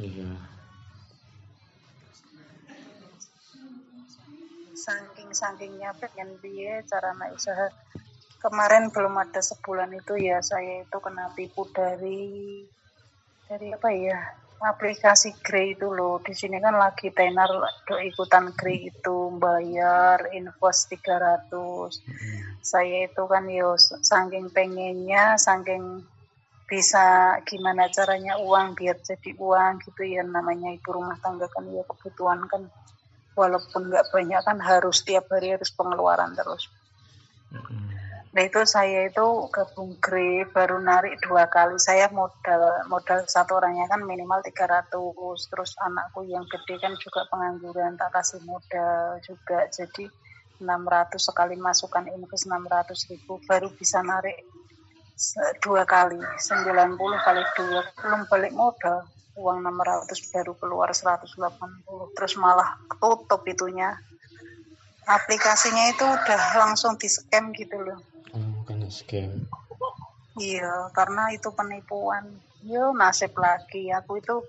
Iya. Saking-sakingnya pengen piye caranya usaha. Kemarin belum ada sebulan itu ya saya itu kena tipu dari apa ya, aplikasi Grey itu loh. Di sini kan lagi tenar ikutan Grey itu bayar invoice 300. Saya itu kan yo saking pengennya, saking bisa gimana caranya uang biar jadi uang gitu ya, namanya ibu rumah tangga kan ya kebutuhan kan walaupun nggak banyak kan harus tiap hari harus pengeluaran terus. Nah itu saya itu gabung Grey baru narik 2 kali. Saya modal satu orangnya kan minimal 300. Terus anakku yang gede kan juga pengangguran, tak kasih modal juga. Jadi 600 sekali masukkan invest 600.000 baru bisa narik 2 kali. 90 kali 2 belum balik modal. Uang 600 baru keluar 180. Terus malah tutup itunya. Aplikasinya itu udah langsung di scam gitu loh. Kena scam. Iya, karena itu penipuan. Yo nasib lagi. Aku itu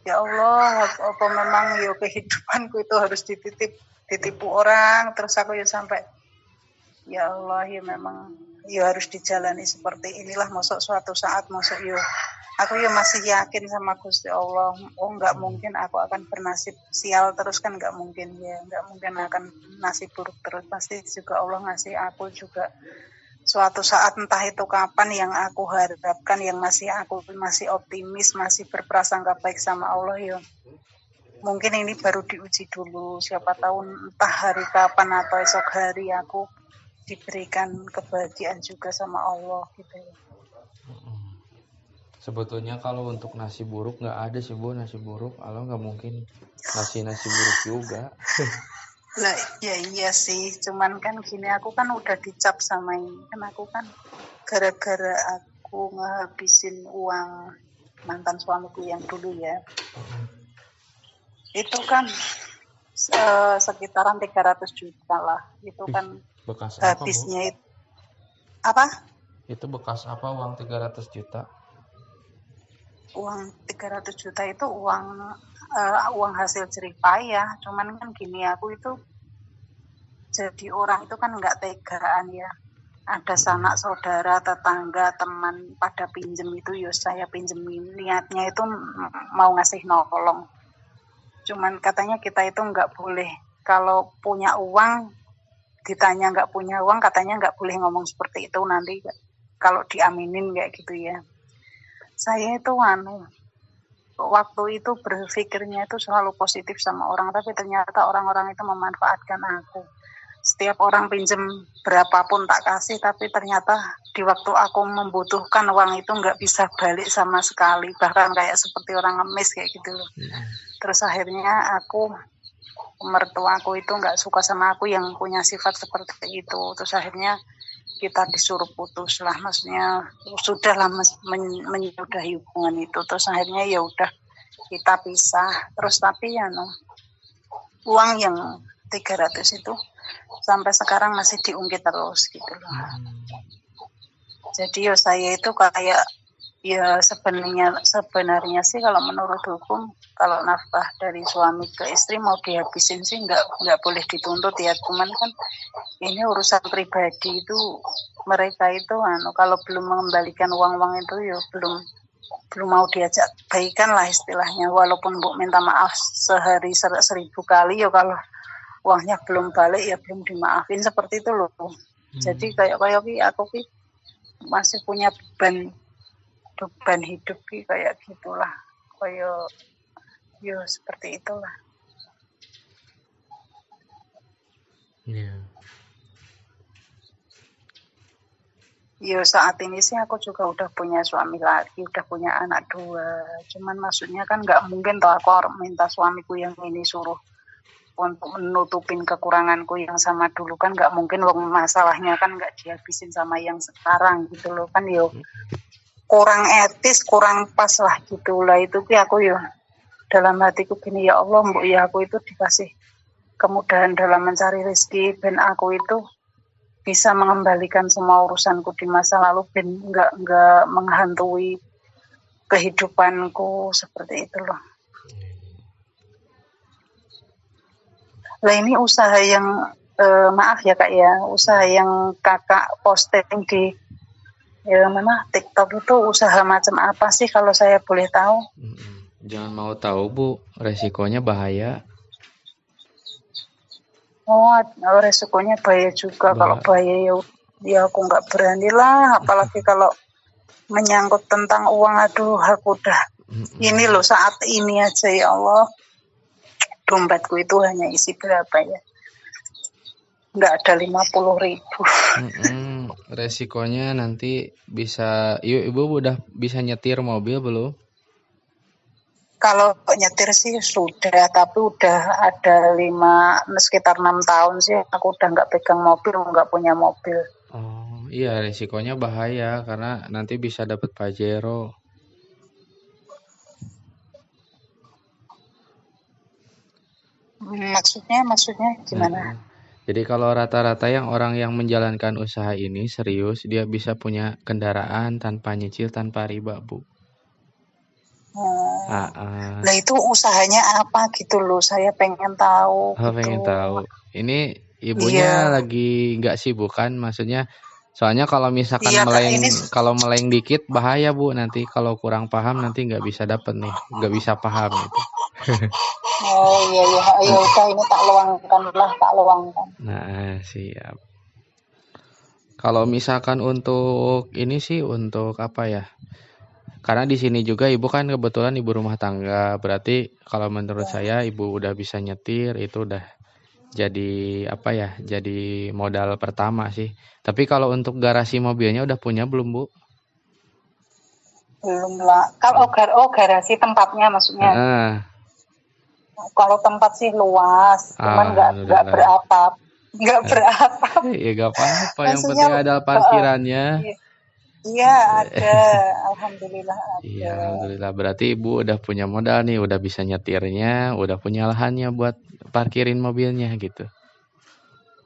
ya Allah, apa memang yo kehidupanku itu harus ditipu orang. Terus aku ya sampai ya Allah ya memang yo harus dijalani seperti inilah. Masuk suatu saat masuk yo. Aku ya masih yakin sama Gusti Allah. Oh nggak mungkin aku akan bernasib sial terus kan nggak mungkin ya. Nggak mungkin akan nasib buruk terus. Pasti juga Allah ngasih aku juga suatu saat entah itu kapan yang aku harapkan, yang aku masih optimis, masih berprasangka baik sama Allah ya. Mungkin ini baru diuji dulu, siapa tahu entah hari kapan atau esok hari aku diberikan kebahagiaan juga sama Allah gitu ya. Sebetulnya kalau untuk nasi buruk nggak ada sih Bu, nasi buruk. Allah nggak mungkin nasi buruk juga. Lah ya iya sih, cuman kan gini aku kan udah dicap sama ini kan, aku kan gara-gara aku ngehabisin uang mantan suamiku yang dulu ya, itu kan sekitaran 300 juta lah, itu kan bekas habisnya apa, Bu? Apa? Itu bekas apa uang 300 juta? Uang 300 juta itu uang hasil jerih payah, cuman kan gini aku itu jadi orang itu kan nggak tegaan ya. Ada sanak saudara, tetangga, teman pada pinjem itu ya saya pinjemin. Niatnya itu mau ngasih nolong. Cuman katanya kita itu nggak boleh kalau punya uang ditanya nggak punya uang, katanya nggak boleh ngomong seperti itu nanti kalau diaminin kayak gitu ya. Saya itu waktu itu berpikirnya itu selalu positif sama orang, tapi ternyata orang-orang itu memanfaatkan aku. Setiap orang pinjem berapapun tak kasih, tapi ternyata di waktu aku membutuhkan uang itu nggak bisa balik sama sekali, bahkan kayak seperti orang ngemis kayak gitu loh. Terus akhirnya mertuaku itu nggak suka sama aku yang punya sifat seperti itu. Terus akhirnya kita disuruh putus lah, maksudnya sudahlah menyudahi hubungan itu. Terus akhirnya ya udah kita pisah. Terus tapi ya uang yang 300 itu sampai sekarang masih diungkit terus gitu loh. Jadi ya saya itu kayak ya sebenarnya sih kalau menurut hukum kalau nafkah dari suami ke istri mau dihabisin sih nggak boleh dituntut ya, cuman kan ini urusan pribadi itu mereka itu kalau belum mengembalikan uang itu ya belum mau diajak baikan lah istilahnya, walaupun Bu minta maaf sehari 1000 kali ya kalau uangnya belum balik ya belum dimaafin seperti itu loh. Jadi kayak aku masih punya beban hidup kayak gitulah, kayak yo seperti itulah. Iya. Yo saat ini sih aku juga udah punya suami lagi, udah punya anak 2. Cuman maksudnya kan nggak mungkin toh aku minta suamiku yang ini suruh untuk menutupin kekuranganku yang sama dulu, kan nggak mungkin. Masalahnya kan nggak dihabisin sama yang sekarang gitu loh kan, yo kurang etis, kurang pas lah gitulah. Itu aku yo dalam hatiku gini, ya Allah mbok ya aku itu dikasih kemudahan dalam mencari rezeki ben aku itu bisa mengembalikan semua urusanku di masa lalu, ben nggak menghantui kehidupanku seperti itu loh. Lah ini usaha yang maaf ya Kak ya, usaha yang Kakak posting di mana TikTok itu usaha macam apa sih kalau saya boleh tahu? Jangan mau tahu Bu, resikonya bahaya. Oh, resikonya bahaya juga. Kalau bahaya ya aku nggak berani lah, apalagi kalau menyangkut tentang uang. Aduh, aku udah ini loh saat ini aja ya Allah, dompetku itu hanya isi berapa ya? Nggak ada 50.000. Resikonya nanti bisa, Ibu udah bisa nyetir mobil belum? Kalau nyetir sih sudah, tapi udah ada sekitar 6 tahun sih aku udah nggak pegang mobil, nggak punya mobil. Oh iya, resikonya bahaya karena nanti bisa dapat Pajero. Maksudnya gimana? Jadi kalau rata-rata yang orang yang menjalankan usaha ini serius, dia bisa punya kendaraan tanpa nyicil, tanpa riba, Bu. Lah itu usahanya apa gitu loh, saya pengen tahu. Oh, pengen tahu. Ini ibunya lagi nggak sibuk kan? Maksudnya, soalnya kalau misalkan kalau meleng dikit bahaya Bu. Nanti kalau kurang paham nanti nggak bisa dapet nih, nggak bisa paham gitu. Oh iya, ya udah ini tak luangkan. Nah, siap. Kalau misalkan untuk ini sih untuk apa ya? Karena di sini juga Ibu kan kebetulan ibu rumah tangga. Berarti kalau menurut saya Ibu udah bisa nyetir, itu udah jadi apa ya? Jadi modal pertama sih. Tapi kalau untuk garasi mobilnya udah punya belum, Bu? Belum lah. Kalau garasi tempatnya maksudnya. Kalau tempat sih luas, cuman nggak beratap. Nggak beratap. Ya nggak apa-apa, yang penting ada parkirannya. Iya ada, alhamdulillah ada. Iya, alhamdulillah. Berarti Ibu udah punya modal nih, udah bisa nyetirnya, udah punya lahannya buat parkirin mobilnya gitu.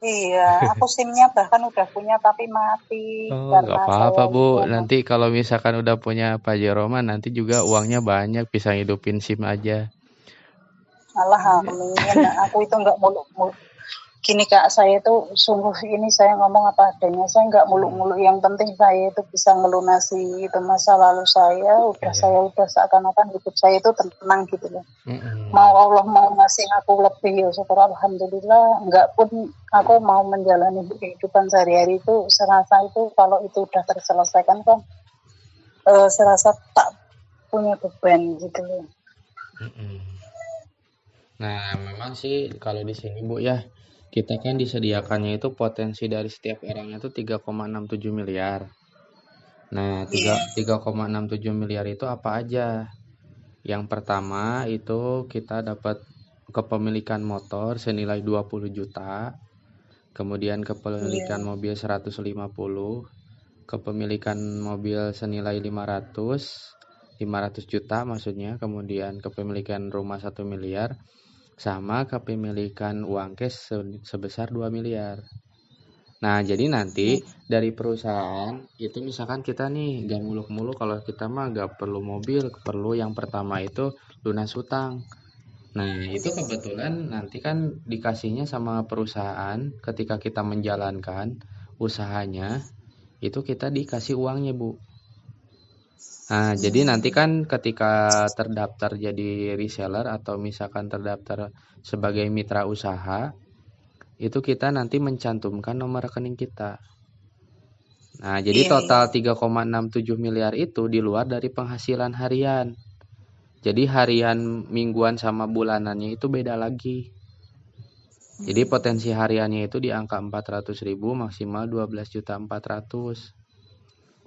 Iya, aku SIM-nya bahkan udah punya tapi mati. Oh, nggak apa-apa Bu. Nanti kalau misalkan udah punya Pajero nanti juga uangnya banyak, bisa hidupin SIM aja. Allah amin. Aku itu nggak muluk-muluk. Gini Kak, saya itu sungguh ini saya ngomong apa adanya. Saya nggak muluk-muluk. Yang penting saya itu bisa ngelunasi itu masa lalu saya. Saya udah seakan-akan hidup saya itu tenang gitu loh. Mau Allah mau ngasih aku lebih ya syukur alhamdulillah. Enggak pun aku mau menjalani kehidupan sehari-hari itu serasa itu kalau itu udah terselesaikan kan serasa tak punya beban gitu loh. Nah, memang sih kalau di sini Bu ya, kita kan disediakannya itu potensi dari setiap orangnya itu 3,67 miliar. Nah, 3,67 miliar itu apa aja? Yang pertama itu kita dapat kepemilikan motor senilai 20 juta, kemudian kepemilikan mobil 150, kepemilikan mobil senilai 500 juta maksudnya, kemudian kepemilikan rumah 1 miliar, sama kepemilikan uang cash sebesar 2 miliar. Nah, jadi nanti dari perusahaan itu misalkan kita nih gak muluk-muluk, kalau kita mah gak perlu mobil, perlu yang pertama itu lunas hutang. Nah, itu kebetulan nanti kan dikasihnya sama perusahaan ketika kita menjalankan usahanya, itu kita dikasih uangnya, Bu. Nah, jadi nanti kan ketika terdaftar jadi reseller atau misalkan terdaftar sebagai mitra usaha, itu kita nanti mencantumkan nomor rekening kita. Nah, jadi total 3,67 miliar itu di luar dari penghasilan harian. Jadi harian, mingguan sama bulanannya itu beda lagi. Jadi potensi hariannya itu di angka 400.000 maksimal 12.400.000.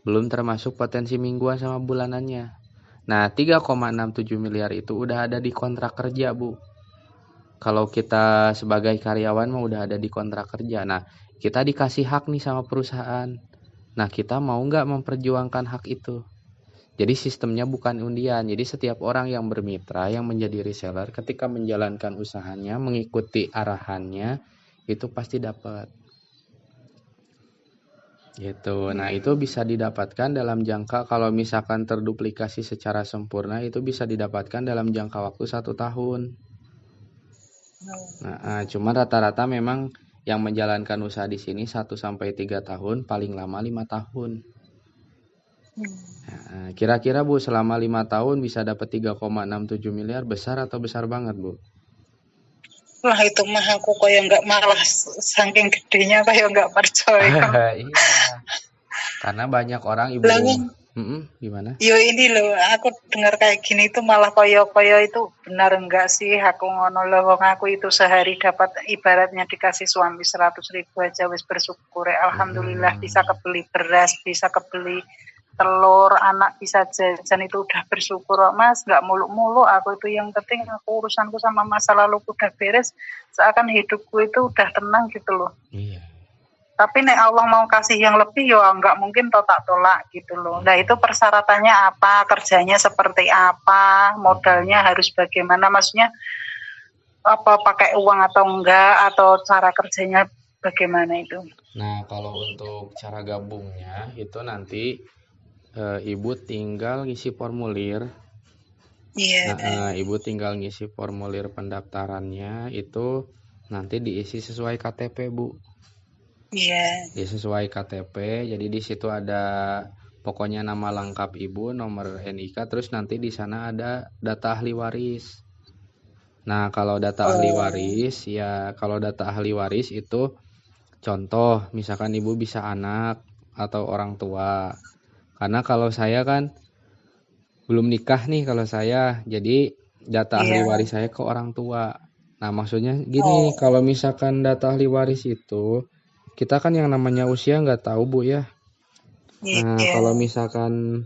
Belum termasuk potensi mingguan sama bulanannya. Nah, 3,67 miliar itu udah ada di kontrak kerja, Bu. Kalau kita sebagai karyawan mah udah ada di kontrak kerja. Nah, kita dikasih hak nih sama perusahaan. Nah, kita mau nggak memperjuangkan hak itu? Jadi sistemnya bukan undian. Jadi setiap orang yang bermitra, yang menjadi reseller, ketika menjalankan usahanya, mengikuti arahannya, itu pasti dapat. Gitu. Nah, itu bisa didapatkan dalam jangka, kalau misalkan terduplikasi secara sempurna, itu bisa didapatkan dalam jangka waktu 1 tahun. Nah, cuman rata-rata memang yang menjalankan usaha di sini 1 sampai 3 tahun, paling lama 5 tahun. Nah, kira-kira Bu, selama 5 tahun bisa dapat 3,67 miliar, besar atau besar banget Bu? Wah itu mah aku kayak nggak, malah saking gedenya kayak nggak percaya. Iya, karena banyak orang ibu rumah. Lalu Gimana? yo ini loh, aku dengar kayak gini itu malah koyo-koyo itu benar enggak sih aku ngono loh, wong aku itu sehari dapat ibaratnya dikasih suami 100.000 aja wis bersyukur ya. Alhamdulillah bisa kebeli beras, bisa kebeli telur, anak bisa jajan, itu udah bersyukur Mas, nggak muluk-muluk aku itu, yang penting aku urusanku sama masa laluku udah beres, seakan hidupku itu udah tenang gitu loh. Iya. Tapi nek Allah mau kasih yang lebih ya nggak mungkin tak tolak gitu loh. Nah itu persyaratannya apa, kerjanya seperti apa, modalnya harus bagaimana, maksudnya apa pakai uang atau enggak, atau cara kerjanya bagaimana itu. Nah, kalau untuk cara gabungnya itu nanti ibu tinggal ngisi formulir. Iya. Nah, ibu tinggal ngisi formulir pendaftarannya itu nanti diisi sesuai KTP Bu. Iya. Sesuai KTP, jadi di situ ada pokoknya nama lengkap ibu, nomor NIK, terus nanti di sana ada data ahli waris. Nah, kalau data ahli waris ya, kalau data ahli waris itu contoh, misalkan ibu bisa anak atau orang tua. Karena kalau saya kan belum nikah nih kalau saya, jadi data ahli waris saya ke orang tua. Nah, maksudnya gini, kalau misalkan data ahli waris itu, kita kan yang namanya usia nggak tahu Bu ya. Nah, kalau misalkan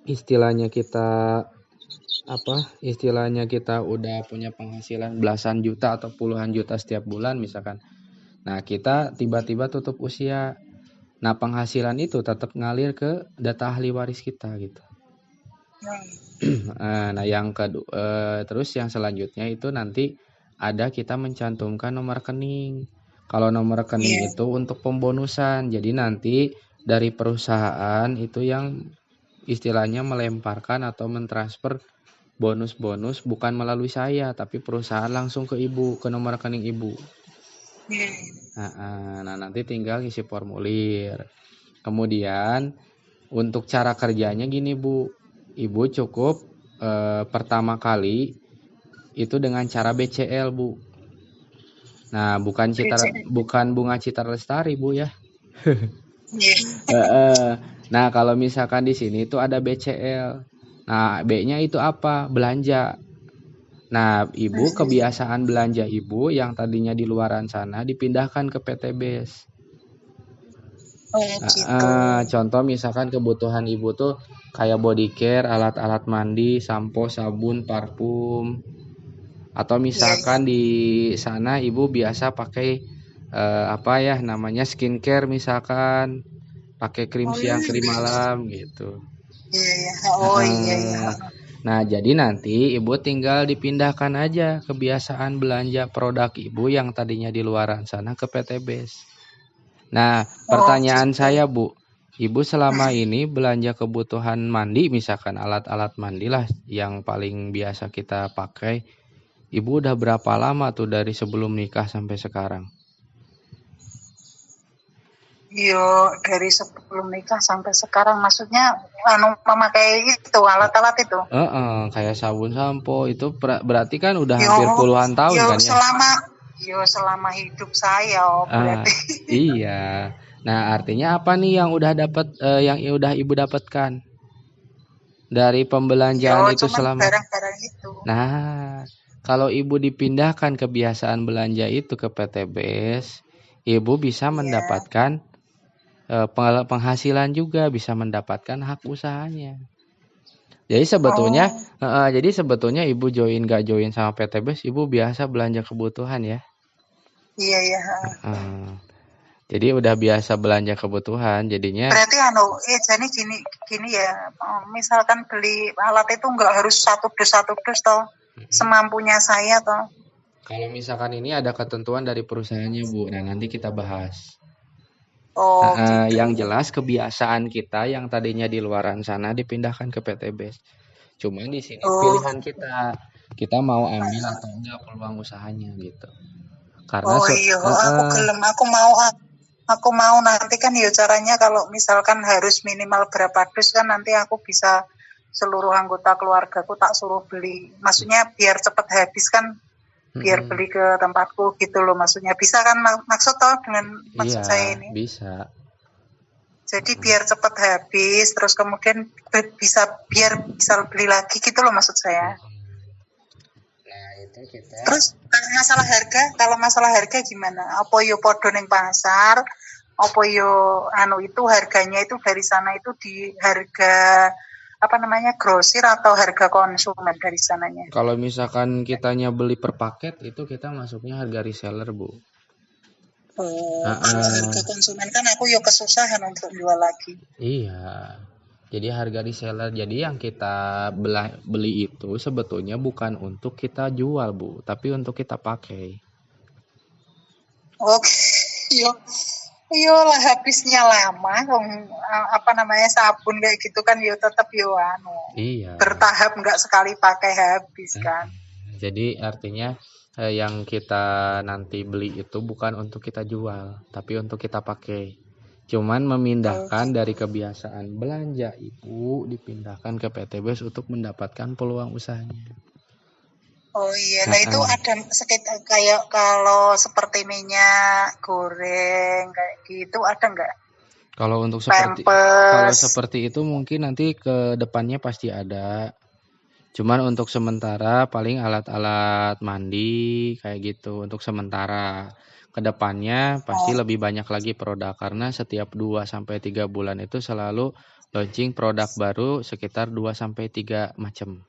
istilahnya kita udah punya penghasilan belasan juta atau puluhan juta setiap bulan misalkan. Nah, kita tiba-tiba tutup usia. Nah, penghasilan itu tetap ngalir ke data ahli waris kita gitu. Nah, yang kedua, terus yang selanjutnya itu nanti ada kita mencantumkan nomor rekening. Kalau nomor rekening itu untuk pembonusan. Jadi nanti dari perusahaan itu yang istilahnya melemparkan atau mentransfer bonus-bonus bukan melalui saya, tapi perusahaan langsung ke ibu, ke nomor rekening ibu. Nah, nanti tinggal isi formulir. Kemudian untuk cara kerjanya gini Bu, ibu cukup pertama kali itu dengan cara BCL Bu. Nah, bukan bunga Citra Lestari Bu ya. Nah, kalau misalkan di sini itu ada BCL. Nah, B-nya itu apa? Belanja. Nah, ibu kebiasaan belanja ibu yang tadinya di luaran sana dipindahkan ke PTBS. Contoh misalkan kebutuhan ibu tuh kayak body care, alat-alat mandi, sampo, sabun, parfum. Atau misalkan di sana ibu biasa pakai namanya skincare misalkan. Pakai krim siang, krim malam gitu. Nah, jadi nanti ibu tinggal dipindahkan aja kebiasaan belanja produk ibu yang tadinya di luaran sana ke PTBS. Nah, pertanyaan saya Bu, ibu selama ini belanja kebutuhan mandi, misalkan alat-alat mandi lah yang paling biasa kita pakai, ibu udah berapa lama tuh dari sebelum nikah sampai sekarang? Yo, dari sebelum nikah sampai sekarang, maksudnya memakai itu alat-alat itu. Kayak sabun, sampo itu berarti kan udah hampir puluhan tahun kan ya? Selama hidup saya berarti. Iya. Nah, artinya apa nih yang udah ibu dapatkan dari pembelanjaan itu selama? Barang-barang itu. Nah, kalau ibu dipindahkan kebiasaan belanja itu ke PTBS, ibu bisa mendapatkan penghasilan juga, bisa mendapatkan hak usahanya. Jadi sebetulnya ibu gak join sama PTBS, ibu biasa belanja kebutuhan ya. Iya. Jadi udah biasa belanja kebutuhan, jadinya. Berarti jadi gini ya, misalkan beli alat itu nggak harus satu dus toh, semampunya saya toh. Kalau misalkan ini ada ketentuan dari perusahaannya Bu, nah nanti kita bahas. Gitu. Yang jelas kebiasaan kita yang tadinya di luaran sana dipindahkan ke PTBS. Cuma di sini pilihan kita. kita mau ambil atau enggak peluang usahanya gitu. Karena Oh iya, aku gelem, aku mau nanti kan ya caranya kalau misalkan harus minimal berapa dus kan nanti aku bisa seluruh anggota keluargaku tak suruh beli. Maksudnya biar cepat habis kan, biar beli ke tempatku gitu loh maksudnya. Bisa kan maksud toh dengan maksud saya ini? Bisa. Jadi biar cepat habis, terus kemudian biar bisa beli lagi gitu loh maksud saya. Nah itu kita. Terus kalau masalah harga gimana? Apa yo podo ning pasar? Apa yo itu harganya itu dari sana itu di harga grosir atau harga konsumen dari sananya? Kalau misalkan kitanya beli per paket itu kita masuknya harga reseller, Bu. Kalau harga konsumen kan aku yo kesusahan untuk jual lagi. Iya. Jadi harga reseller. Jadi yang kita beli itu sebetulnya bukan untuk kita jual, Bu, tapi untuk kita pakai. Oke. Yo lah habisnya lama, sabun kayak gitu kan yo tetap yo Iya. bertahap, nggak sekali pakai habis kan. Jadi artinya yang kita nanti beli itu bukan untuk kita jual, tapi untuk kita pakai. Cuman memindahkan dari kebiasaan belanja Ibu dipindahkan ke PTBS untuk mendapatkan peluang usahanya. Oh iya, nah itu ada sekitar kayak kalau seperti minyak goreng kayak gitu ada nggak? Kalau untuk seperti itu mungkin nanti ke depannya pasti ada. Cuman untuk sementara paling alat-alat mandi kayak gitu untuk sementara. Kedepannya pasti lebih banyak lagi produk karena setiap 2-3 bulan itu selalu launching produk baru sekitar 2-3 macam.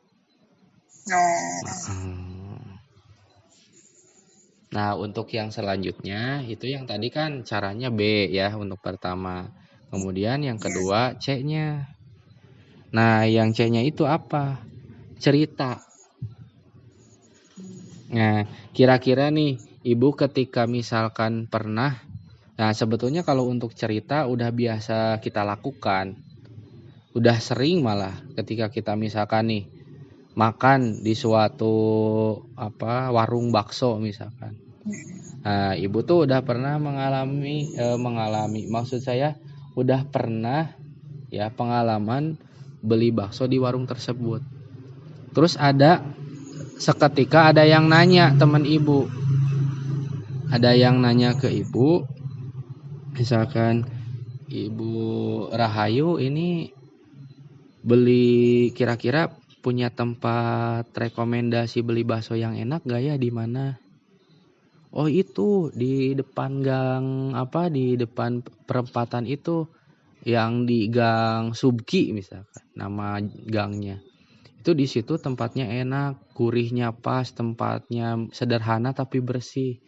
Nah untuk yang selanjutnya itu yang tadi kan caranya B ya untuk pertama. Kemudian yang kedua C-nya. Nah yang C-nya itu apa? Cerita. Nah kira-kira nih Ibu ketika misalkan pernah, nah sebetulnya kalau untuk cerita udah biasa kita lakukan, udah sering malah ketika kita misalkan nih makan di suatu warung bakso misalkan. Nah Ibu tuh udah pernah mengalami maksud saya udah pernah ya pengalaman beli bakso di warung tersebut. Terus seketika ada yang nanya teman Ibu. Ada yang nanya ke Ibu, misalkan Ibu Rahayu ini beli kira-kira punya tempat rekomendasi beli bakso yang enak gak ya di mana? Oh itu di depan gang di depan perempatan itu yang di Gang Subki misalkan nama gangnya. Itu di situ tempatnya enak, gurihnya pas, tempatnya sederhana tapi bersih.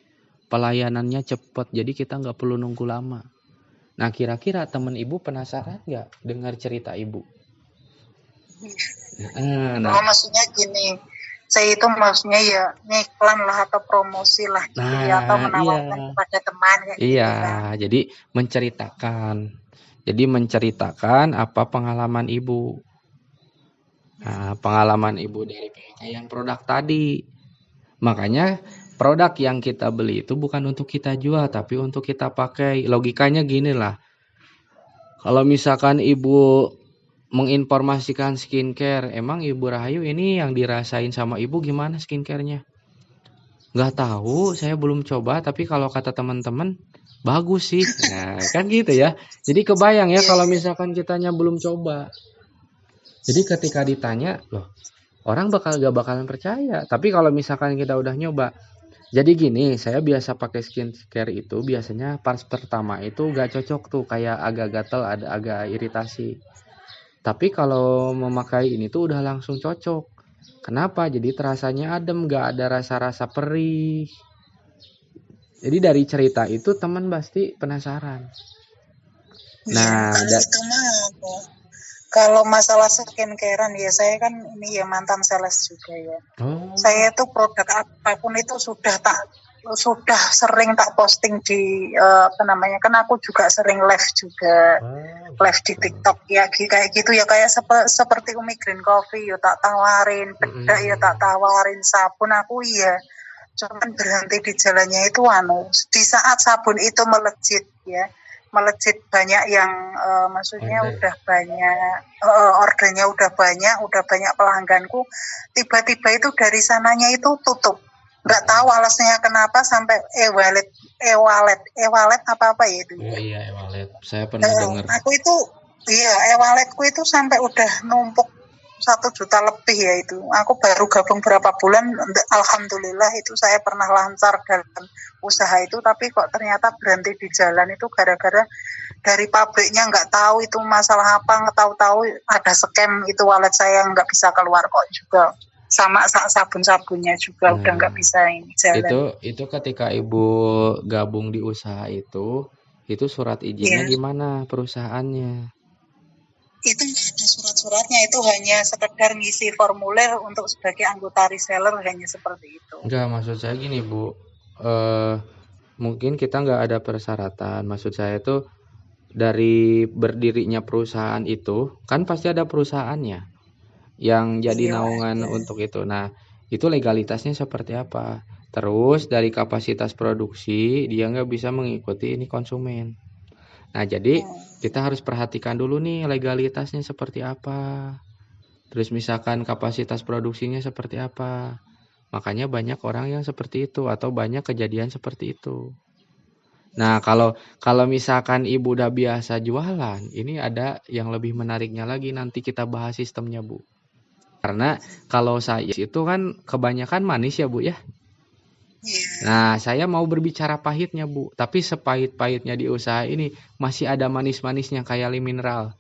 Pelayanannya cepat, jadi kita nggak perlu nunggu lama. Nah kira-kira teman Ibu penasaran nggak dengar cerita Ibu? Maksudnya gini, saya itu maksudnya ya ngiklan lah atau promosi lah gitu atau menawarkan kepada teman kayak gitu kan. Jadi menceritakan apa pengalaman Ibu. Nah, pengalaman Ibu dari pemakaian produk tadi. Makanya produk yang kita beli itu bukan untuk kita jual, tapi untuk kita pakai. Logikanya gini lah. Kalau misalkan Ibu menginformasikan skincare, emang Ibu Rahayu ini yang dirasain sama Ibu gimana skincare-nya? Nggak tahu, saya belum coba, tapi kalau kata teman-teman, bagus sih. Nah, kan gitu ya. Jadi kebayang ya kalau misalkan kitanya belum coba. Jadi ketika ditanya, loh, orang gak bakalan percaya. Tapi kalau misalkan kita udah nyoba, jadi gini, saya biasa pakai skincare itu biasanya pas pertama itu gak cocok tuh, kayak agak gatel, agak iritasi. Tapi kalau memakai ini tuh udah langsung cocok. Kenapa? Jadi terasanya adem, gak ada rasa-rasa perih. Jadi dari cerita itu teman pasti penasaran. Nah, kalau masalah skincarean ya saya kan ini ya mantan sales juga ya. Saya tuh produk apapun itu sudah tak sudah sering tak posting di apa namanya, kan aku juga sering live juga, live di TikTok ya kayak gitu ya, kayak seperti Umi Green Coffee ya tak tawarin, bedak ya tak tawarin, sabun aku iya, cuman berhenti di jalannya itu di saat sabun itu melejit ya, melejit banyak yang maksudnya udah banyak ordernya, udah banyak pelangganku, tiba-tiba itu dari sananya itu tutup. Nggak tahu alasannya kenapa sampai e-wallet apa ya itu. Oh iya, e-wallet. Saya pernah dengar. Aku itu e-walletku itu sampai udah numpuk 1 juta lebih ya itu. Aku baru gabung berapa bulan, alhamdulillah itu saya pernah lancar dalam usaha itu, tapi kok ternyata berhenti di jalan itu gara-gara dari pabriknya nggak tahu itu masalah apa, tahu-tahu ada scam itu wallet saya nggak bisa keluar kok juga. Sama sabun-sabunnya juga udah nggak bisa ini jalan. Itu ketika Ibu gabung di usaha itu surat izinnya gimana perusahaannya? Itu nggak ada surat-suratnya, itu hanya sekedar ngisi formulir untuk sebagai anggota reseller, hanya seperti itu. Enggak, maksud saya gini Bu, mungkin kita nggak ada persyaratan. Maksud saya itu dari berdirinya perusahaan itu kan pasti ada perusahaannya yang jadi naungan untuk itu. Nah, itu legalitasnya seperti apa? Terus dari kapasitas produksi dia nggak bisa mengikuti ini konsumen. Nah, jadi kita harus perhatikan dulu nih legalitasnya seperti apa. Terus misalkan kapasitas produksinya seperti apa. Makanya banyak orang yang seperti itu atau banyak kejadian seperti itu. Nah, kalau misalkan Ibu udah biasa jualan, ini ada yang lebih menariknya lagi, nanti kita bahas sistemnya, Bu. Karena kalau saya itu kan kebanyakan manis ya Bu ya. Nah, saya mau berbicara pahitnya Bu, tapi sepahit-pahitnya di usaha ini masih ada manis-manisnya kayak mineral.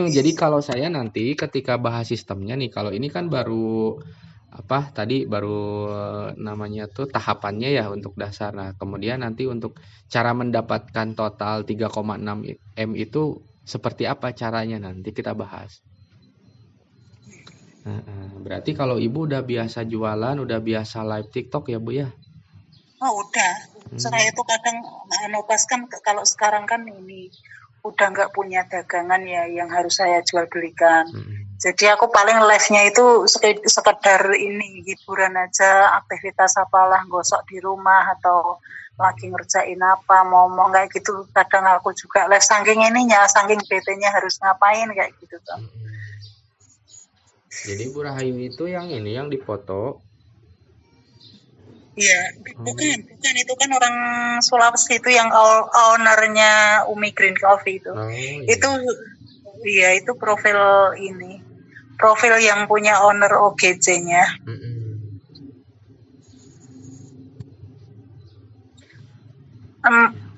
Jadi kalau saya nanti ketika bahas sistemnya nih, kalau ini kan baru namanya tuh tahapannya ya untuk dasar. Nah, kemudian nanti untuk cara mendapatkan total 3,6 M itu seperti apa caranya nanti kita bahas. Berarti kalau Ibu udah biasa jualan, udah biasa live TikTok ya Bu ya? Oh udah, saya itu kadang pas kan kalau sekarang kan ini udah nggak punya dagangan ya yang harus saya jual belikan. Jadi aku paling live-nya itu sekedar ini hiburan aja, aktivitas apalah, gosok di rumah atau lagi ngerjain apa, mau kayak gitu. Kadang aku juga live saking ininya, saking bete-nya harus ngapain kayak gitu tuh. Jadi Bu Rahayu itu yang ini yang dipoto? Iya, bukan itu kan orang Sulawesi itu yang ownernya Umi Green Coffee itu. Itu iya, itu profil yang punya owner OGC-nya.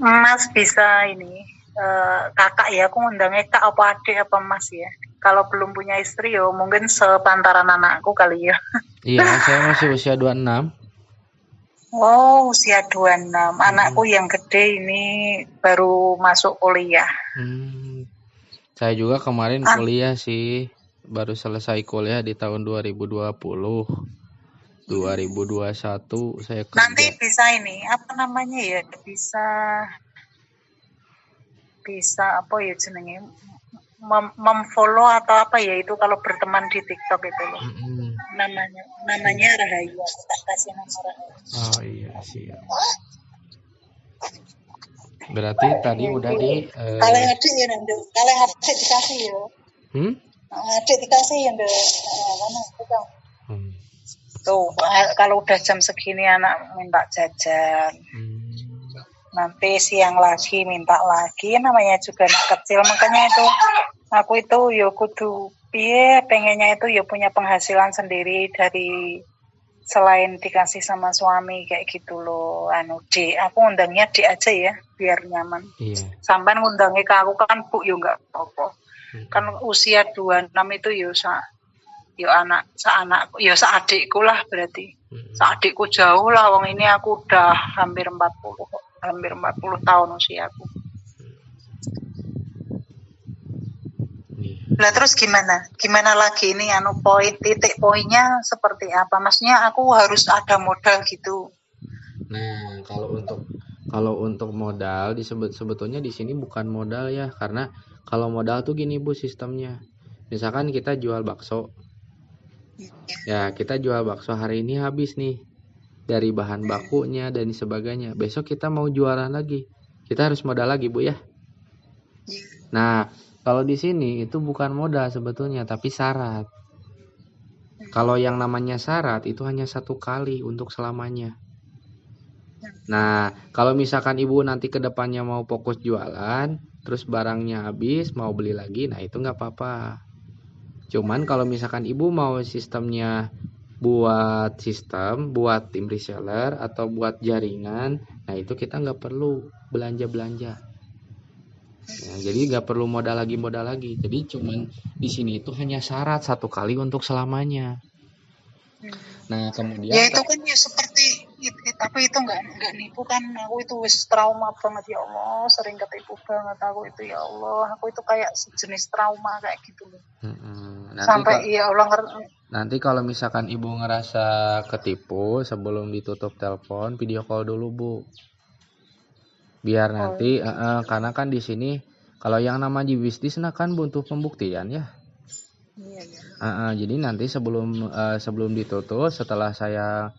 Mas bisa ini kakak ya, aku ngundangnya kak apa adik apa mas ya. Kalau belum punya istri yo mungkin sepantaran anakku kali ya. Iya, saya masih usia 26. Oh, usia 26. Anakku yang gede ini baru masuk kuliah. Saya juga kemarin kuliah sih. Baru selesai kuliah di tahun 2020. 2021 saya kerja. Nanti bisa ini, apa namanya ya? Bisa apa ya jenenge? Memfollow atau apa ya itu kalau berteman di TikTok itu loh. Namanya Rahayu, aku tak kasih nama Rahayu. Oh iya siap. Berarti tadi udah di kalau adik ya nanti, kalau adik dikasih ya. Adik dikasih ya nanti, karena itu kan. Tuh kalau udah jam segini anak minta jajan. Nanti siang lagi minta lagi, namanya juga anak kecil, makanya itu aku itu yo kudu pengennya itu yo punya penghasilan sendiri dari selain dikasih sama suami kayak gitu loh. Aku undangnya Dik aja ya biar nyaman. Iya. Sampai ngundangnya ke aku kan Bu yo nggak apa-apa. Kan usia 26 itu yo seadikku lah berarti. Seadikku jauh lah, wong ini aku udah hampir 40 tahun usiaku. Lah terus gimana lagi ini titik poinnya seperti apa? Maksudnya aku harus ada modal gitu. Nah, kalau untuk modal sebetulnya di sini bukan modal ya, karena kalau modal tuh gini Bu sistemnya. Misalkan kita jual bakso. Ya, kita jual bakso hari ini habis nih dari bahan bakunya dan sebagainya. Besok kita mau jualan lagi. Kita harus modal lagi, Bu ya. Nah, kalau di sini itu bukan modal sebetulnya, tapi syarat. Kalau yang namanya syarat itu hanya satu kali untuk selamanya. Nah, kalau misalkan ibu nanti ke depannya mau fokus jualan, terus barangnya habis, mau beli lagi, nah itu nggak apa-apa. Cuman kalau misalkan ibu mau sistemnya buat tim reseller atau buat jaringan, nah itu kita nggak perlu belanja-belanja. Ya, jadi nggak perlu modal lagi. Jadi cuman di sini itu hanya syarat satu kali untuk selamanya. Nah kemudian ya itu kan ya seperti itu, tapi itu nggak nipu kan. Aku itu wis trauma banget ya Allah, sering ketipu banget aku itu ya Allah. Aku itu kayak sejenis trauma kayak gitu loh. Sampai ya Allah nanti kalau misalkan ibu ngerasa ketipu, sebelum ditutup telepon, video call dulu Bu. Biar nanti karena kan di sini kalau yang namanya bisnis kan butuh pembuktian ya. Iya. Jadi nanti sebelum ditutup, setelah saya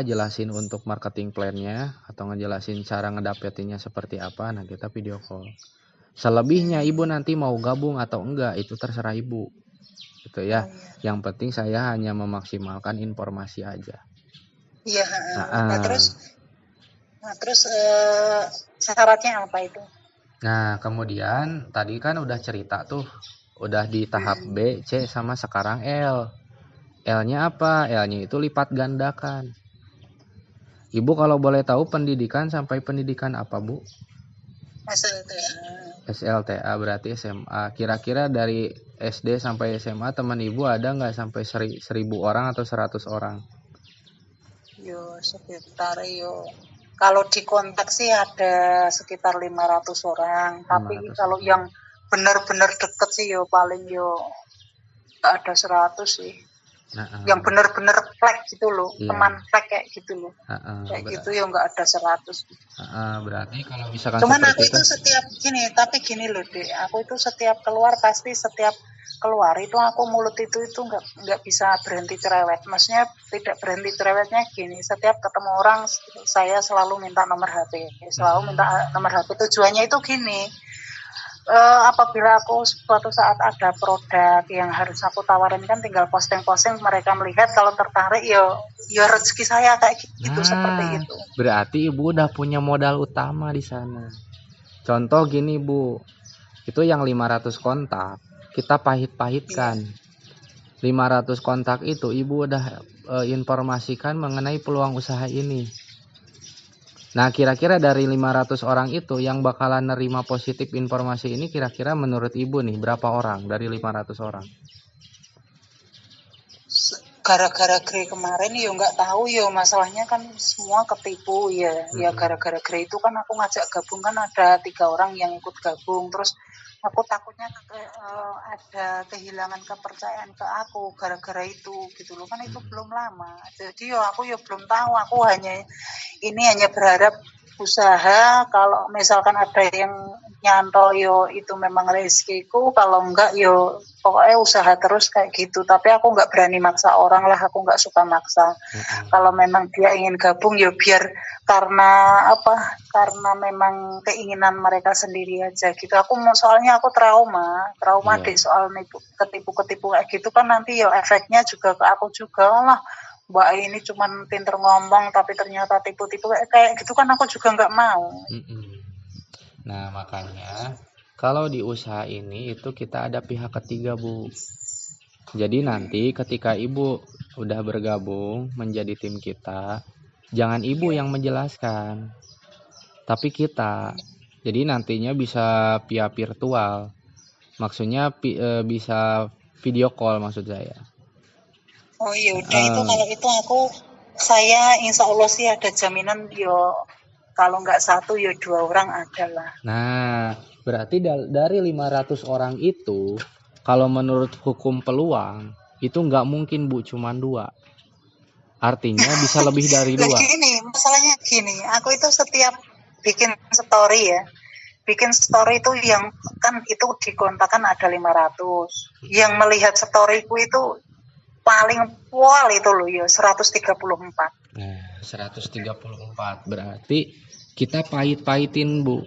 jelasin untuk marketing plan-nya atau ngejelasin cara ngedapetinnya seperti apa, nah kita video call. Selebihnya ibu nanti mau gabung atau enggak itu terserah ibu. Gitu ya. Yang penting saya hanya memaksimalkan informasi aja. Iya. Nah terus syaratnya apa itu? Nah kemudian tadi kan udah cerita tuh, udah di tahap B, C sama sekarang L. L-nya apa? L-nya itu lipat gandakan. Ibu kalau boleh tahu pendidikan sampai pendidikan apa Bu? SLTA berarti SMA. Kira-kira dari SD sampai SMA teman ibu ada nggak sampai 1.000 orang atau 100 orang? Yo sekitar kalau di kontak sih ada sekitar 500 orang. 500 tapi kalau yang benar-benar deket sih paling nggak ada 100 sih. Yang benar-benar plek gitu loh, teman plek kayak gitu loh. Kayak gitu nggak ada 100. Berarti kalau misalkan cuman aku itu gini loh Dek, aku itu setiap keluar itu aku mulut itu nggak bisa berhenti cerewet. Maksudnya tidak berhenti cerewetnya gini, setiap ketemu orang saya selalu minta nomor HP, tujuannya itu gini. Apabila aku suatu saat ada produk yang harus aku tawarin kan tinggal posting-posting, mereka melihat kalau tertarik ya rezeki saya kayak gitu. Seperti itu. Berarti ibu udah punya modal utama di sana. Contoh gini Bu, itu yang 500 kontak kita pahit-pahitkan. 500 kontak itu ibu udah informasikan mengenai peluang usaha ini. Nah kira-kira dari 500 orang itu yang bakalan nerima positif informasi ini, kira-kira menurut ibu nih berapa orang dari 500 orang? Gara-gara Grey kemarin nggak tahu masalahnya kan semua ketipu ya. Ya gara-gara Grey itu kan aku ngajak gabung kan ada 3 orang yang ikut gabung, terus aku takutnya ada kehilangan kepercayaan ke aku gara-gara itu gitu loh, kan itu belum lama. Jadi aku belum tahu, aku hanya berharap usaha, kalau misalkan ada yang nyantol itu memang rezekiku, kalau enggak pokoknya usaha terus kayak gitu. Tapi aku nggak berani maksa orang lah, aku nggak suka maksa. Kalau memang dia ingin gabung biar karena memang keinginan mereka sendiri aja gitu. Soalnya aku trauma di soal ketipu kayak gitu kan, nanti efeknya juga ke aku juga lah. Mbak ini cuman pinter ngomong tapi ternyata tipu-tipu kayak gitu kan, aku juga nggak mau. Nah makanya kalau di usaha ini itu kita ada pihak ketiga Bu. Jadi nanti ketika ibu udah bergabung menjadi tim kita, jangan ibu yang menjelaskan, tapi kita. Jadi nantinya bisa via virtual, maksudnya bisa video call maksud saya. Oh iya udah, itu kalau itu saya insya Allah sih ada jaminan kalau nggak 1 2 orang ada lah. Nah berarti dari 500 orang itu Kalau menurut hukum peluang itu nggak mungkin Bu, cuma 2. Artinya bisa lebih dari 2. Gini, masalahnya gini, aku itu setiap bikin story ya, bikin story itu yang kan itu dikontakkan ada 500. Yang melihat storyku itu paling pol itu loh ya 134. Nah, 134 berarti kita pahit-pahitin Bu.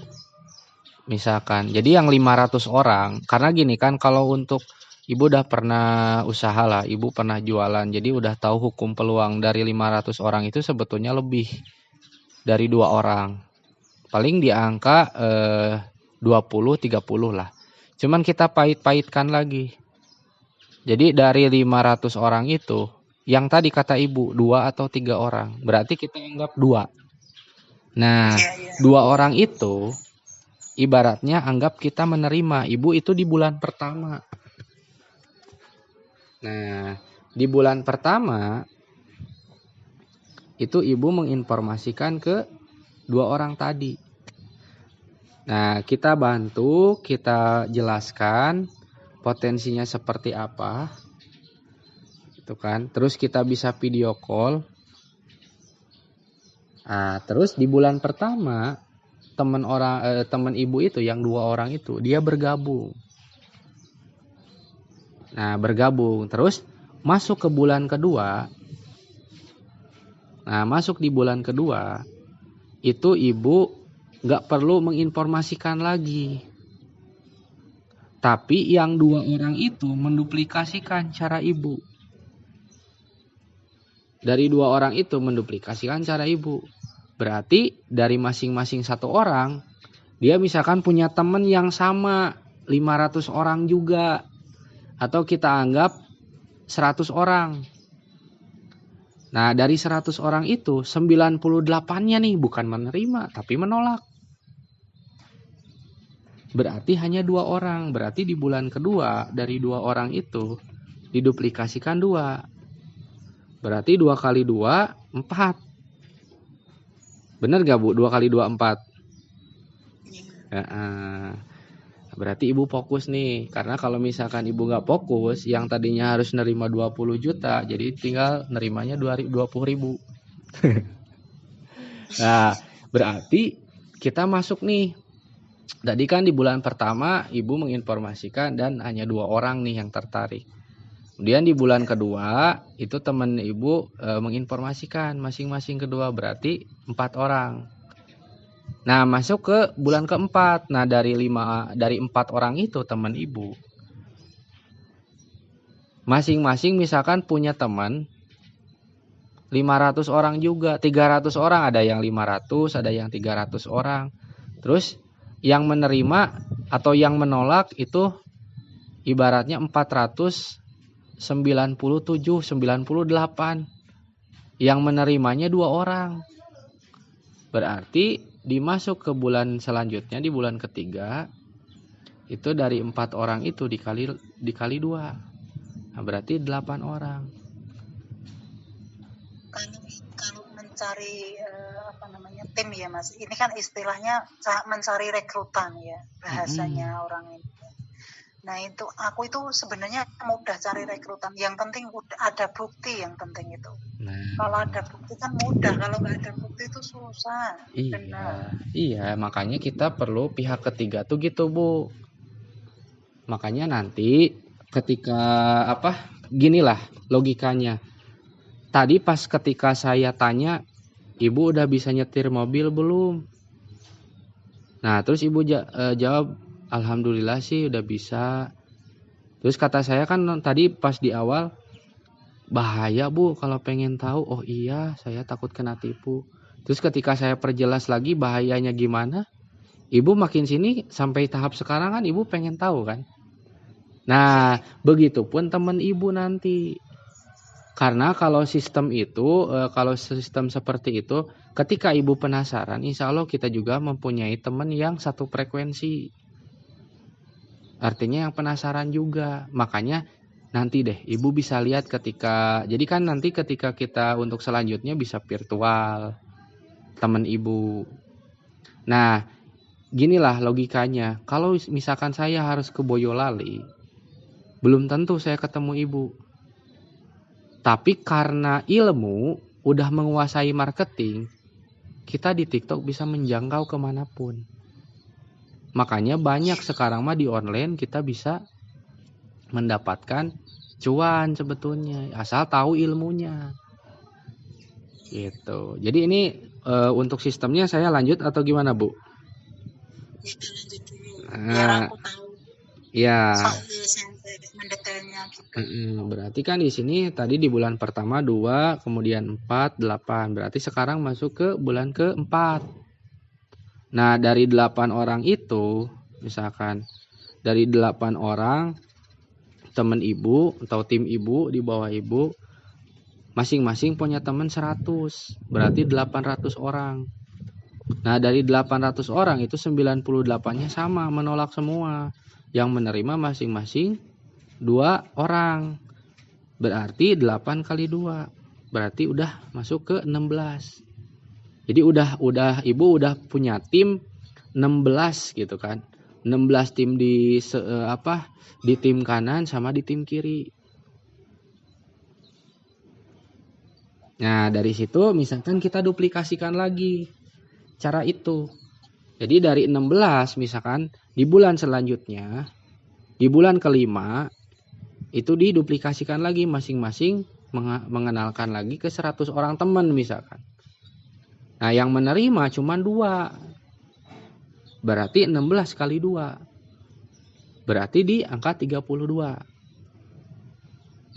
Misalkan, jadi yang 500 orang, karena gini kan kalau untuk Ibu udah pernah usaha lah, Ibu pernah jualan, jadi udah tahu hukum peluang dari 500 orang itu sebetulnya lebih dari 2 orang. Paling di angka 20-30 lah. Cuman kita pahit-pahitkan lagi. Jadi dari 500 orang itu, yang tadi kata Ibu 2 atau 3 orang, berarti kita anggap 2. Nah, 2 orang itu ibaratnya anggap kita menerima Ibu itu di bulan pertama. Nah, di bulan pertama itu Ibu menginformasikan ke 2 orang tadi. Nah, kita bantu, kita jelaskan potensinya seperti apa. Itu kan. Terus kita bisa video call. Nah, terus di bulan pertama teman Ibu itu yang 2 orang itu dia bergabung. Nah, bergabung. Terus masuk ke bulan kedua. Nah, masuk di bulan kedua itu Ibu nggak perlu menginformasikan lagi. Tapi yang 2 orang itu menduplikasikan cara Ibu. Dari 2 orang itu menduplikasikan cara Ibu. Berarti dari masing-masing 1 orang, dia misalkan punya teman yang sama 500 orang juga. Atau kita anggap 100 orang. Nah, dari 100 orang itu 98-nya nih bukan menerima tapi menolak. Berarti hanya 2 orang. Berarti di bulan kedua dari 2 orang itu diduplikasikan 2. Berarti 2 kali 2 4. Bener gak Bu? 2 kali 2 4. Berarti Ibu fokus nih. Karena kalau misalkan Ibu gak fokus, yang tadinya harus nerima 20 juta, jadi tinggal nerimanya 20 ribu. Nah, berarti kita masuk nih. Tadi kan di bulan pertama Ibu menginformasikan dan hanya 2 orang nih yang tertarik. Kemudian di bulan kedua itu teman Ibu menginformasikan masing-masing kedua, berarti 4 orang. Nah, masuk ke bulan keempat. Nah, dari 4 orang itu teman Ibu, masing-masing misalkan punya teman 500 orang juga, 300 orang, ada yang 500, ada yang 300 orang. Terus yang menerima atau yang menolak itu ibaratnya 497, 98. Yang menerimanya 2 orang. Berarti dimasuk ke bulan selanjutnya, di bulan ketiga itu dari 4 orang itu dikali 2. Nah, berarti 8 orang. Kalau mencari tim ya Mas, ini kan istilahnya mencari rekrutan ya bahasanya orang ini. Nah, itu aku itu sebenarnya mudah cari rekrutan. Yang penting ada bukti, yang penting itu. Nah, kalau ada bukti kan mudah, kalau nggak ada bukti itu susah. Iya, makanya kita perlu pihak ketiga tuh gitu Bu. Makanya nanti ketika ginilah logikanya. Tadi pas ketika saya tanya, Ibu udah bisa nyetir mobil belum? Nah, terus Ibu jawab, alhamdulillah sih udah bisa. Terus kata saya kan tadi pas di awal, bahaya Bu kalau pengen tahu. Oh iya, saya takut kena tipu. Terus ketika saya perjelas lagi bahayanya gimana, Ibu makin sini sampai tahap sekarang kan Ibu pengen tahu kan. Nah, begitupun teman Ibu nanti. Karena kalau sistem seperti itu, ketika Ibu penasaran, insya Allah kita juga mempunyai teman yang satu frekuensi. Artinya yang penasaran juga. Makanya nanti deh Ibu bisa lihat jadi kan nanti ketika kita untuk selanjutnya bisa virtual teman Ibu. Nah, ginilah logikanya. Kalau misalkan saya harus ke Boyolali, belum tentu saya ketemu ibu. Tapi karena ilmu udah menguasai marketing, kita di TikTok bisa menjangkau kemanapun. Makanya banyak sekarang mah di online kita bisa mendapatkan cuan sebetulnya, asal tahu ilmunya. Gitu. Jadi ini untuk sistemnya saya lanjut atau gimana, Bu? Ya, lanjut dulu. Biar Nah, aku tahu ya. sampai mendetailnya gitu. Berarti kan di sini tadi di bulan pertama 2, kemudian 4, 8. Berarti sekarang masuk ke bulan ke-4. Nah, dari 8 orang itu, misalkan dari 8 orang teman ibu atau tim ibu di bawah ibu, masing-masing punya teman 100. Berarti 800 orang. Nah, dari 800 orang itu 98-nya sama, menolak semua. Yang menerima masing-masing 2 orang. Berarti 8 kali 2. Berarti udah masuk ke 16. Jadi ibu udah punya tim 16 gitu kan. 16 tim di di tim kanan sama di tim kiri. Nah, dari situ misalkan kita duplikasikan lagi cara itu. Jadi dari 16 misalkan di bulan selanjutnya, di bulan kelima itu diduplikasikan lagi masing-masing mengenalkan lagi ke 100 orang teman misalkan. Nah, yang menerima cuma 2. Berarti 16 kali 2. Berarti di angka 32.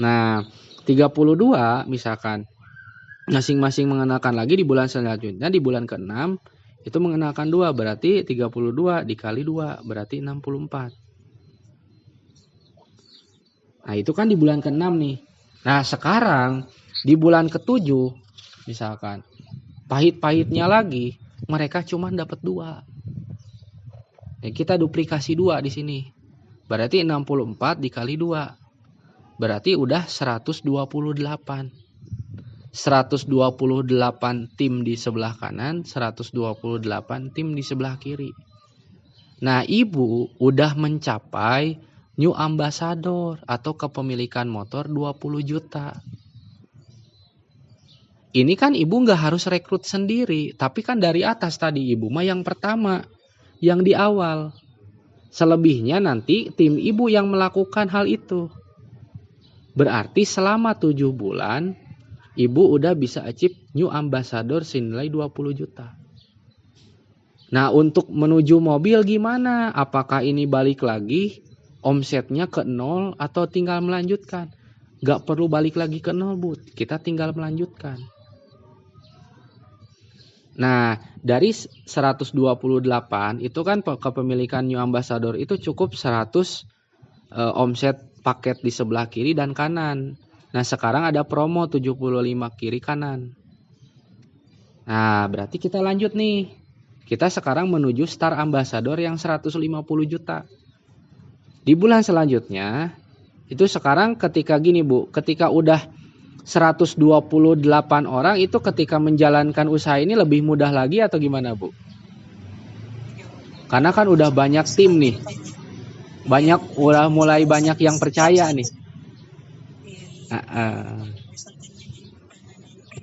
Nah, 32 misalkan masing-masing mengenalkan lagi di bulan selanjutnya, di bulan ke-6 itu mengenalkan 2, berarti 32 dikali 2 berarti 64. Nah, itu kan di bulan ke-6 nih. Nah, sekarang di bulan ke-7 misalkan pahit-pahitnya lagi mereka cuma dapat 2. Ya, kita duplikasi 2 di sini. Berarti 64 dikali 2. Berarti udah 128. 128 tim di sebelah kanan, 128 tim di sebelah kiri. Nah, ibu udah mencapai new ambassador atau kepemilikan motor 20 juta. Ini kan ibu nggak harus rekrut sendiri, tapi kan dari atas tadi ibu mah yang pertama, yang di awal. Selebihnya nanti tim ibu yang melakukan hal itu. Berarti selama 7 bulan, ibu udah bisa achieve new ambassador senilai 20 juta. Nah, untuk menuju mobil gimana? Apakah ini balik lagi omsetnya ke 0 atau tinggal melanjutkan? Gak perlu balik lagi ke 0, Bu. Kita tinggal melanjutkan. Nah, dari 128 itu kan kepemilikan new ambassador itu cukup 100 omset paket di sebelah kiri dan kanan. Nah, sekarang ada promo 75 kiri kanan. Nah, berarti kita lanjut nih. Kita sekarang menuju Star Ambassador yang 150 juta. Di bulan selanjutnya, itu sekarang ketika gini, Bu, ketika udah 128 orang itu ketika menjalankan usaha ini lebih mudah lagi atau gimana, Bu? Karena kan udah banyak tim nih. Udah mulai banyak yang percaya nih.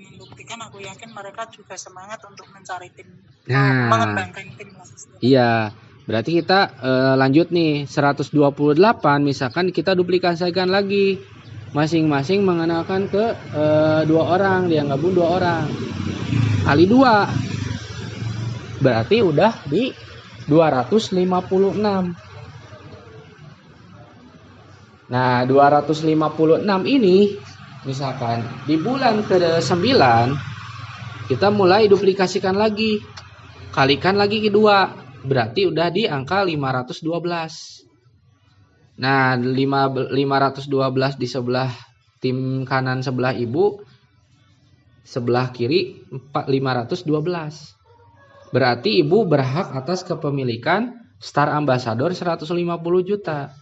Membuktikan, aku yakin mereka juga semangat untuk mencari tim, mengembangkan tim. Iya, berarti kita lanjut nih 128 misalkan kita duplikasikan lagi, masing-masing mengenalkan ke 2 orang, dia gabung 2 orang kali 2, berarti udah di 256. Nah, 256 ini misalkan di bulan ke-9 kita mulai duplikasikan lagi, kalikan lagi kedua, berarti udah di angka 512. Nah, 512 di sebelah tim kanan sebelah ibu, sebelah kiri 512. Berarti ibu berhak atas kepemilikan Star Ambassador 150 juta.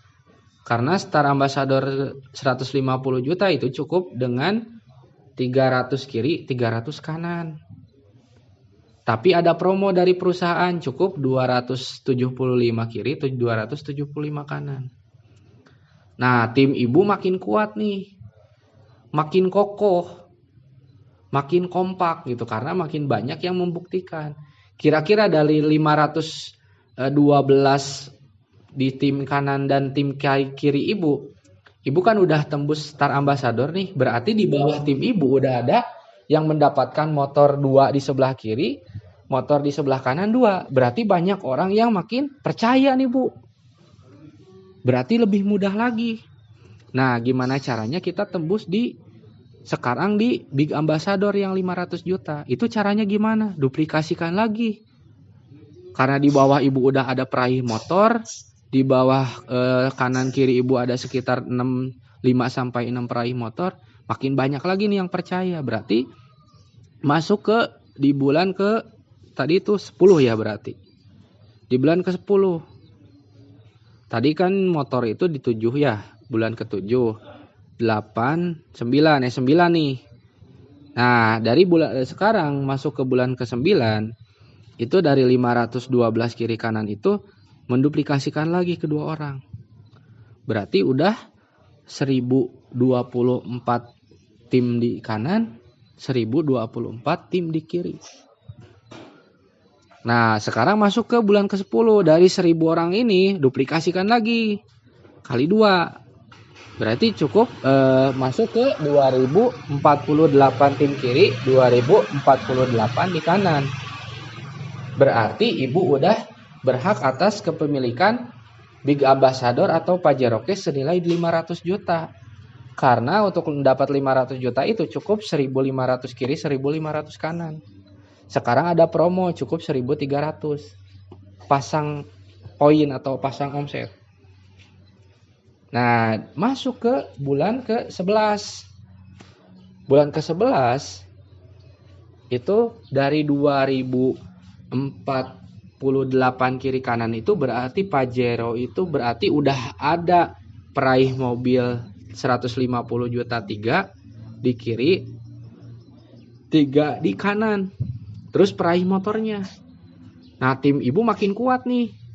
Karena Star Ambassador 150 juta itu cukup dengan 300 kiri, 300 kanan. Tapi ada promo dari perusahaan, cukup 275 kiri, 275 kanan. Nah, tim ibu makin kuat nih. Makin kokoh. Makin kompak gitu karena makin banyak yang membuktikan. Kira-kira dari 512 di tim kanan dan tim kiri ibu kan udah tembus Star Ambassador nih. Berarti di bawah tim ibu udah ada yang mendapatkan motor 2 di sebelah kiri, motor di sebelah kanan 2. Berarti banyak orang yang makin percaya nih Bu. Berarti lebih mudah lagi. Nah, gimana caranya kita tembus sekarang di Big Ambassador yang 500 juta. Itu caranya gimana? Duplikasikan lagi. Karena di bawah ibu udah ada peraih motor, di bawah kanan kiri ibu ada sekitar 5 sampai 6 peraih motor, makin banyak lagi nih yang percaya. Berarti masuk ke di bulan ke tadi itu 10 ya berarti. Di bulan ke-10. Tadi kan motor itu di 7 ya, bulan ke-7. 8, 9 nih. Nah, dari bulan sekarang masuk ke bulan ke-9 itu dari 512 kiri kanan itu menduplikasikan lagi kedua orang. Berarti udah 1024 tim di kanan, 1024 tim di kiri. Nah, sekarang masuk ke bulan ke-10. Dari 1000 orang ini duplikasikan lagi kali 2. Berarti cukup masuk ke 2048 tim kiri, 2048 di kanan. Berarti ibu udah berhak atas kepemilikan Big Ambassador atau Pajero Case senilai 500 juta. Karena untuk mendapat 500 juta itu cukup 1500 kiri, 1500 kanan. Sekarang ada promo cukup 1300. Pasang poin atau pasang omset. Nah, masuk ke bulan ke-11. Bulan ke-11 itu dari 2048 kiri kanan itu berarti Pajero itu berarti udah ada peraih mobil 150 juta 3 di kiri, 3 di kanan. Terus peraih motornya. Nah, tim ibu makin kuat nih.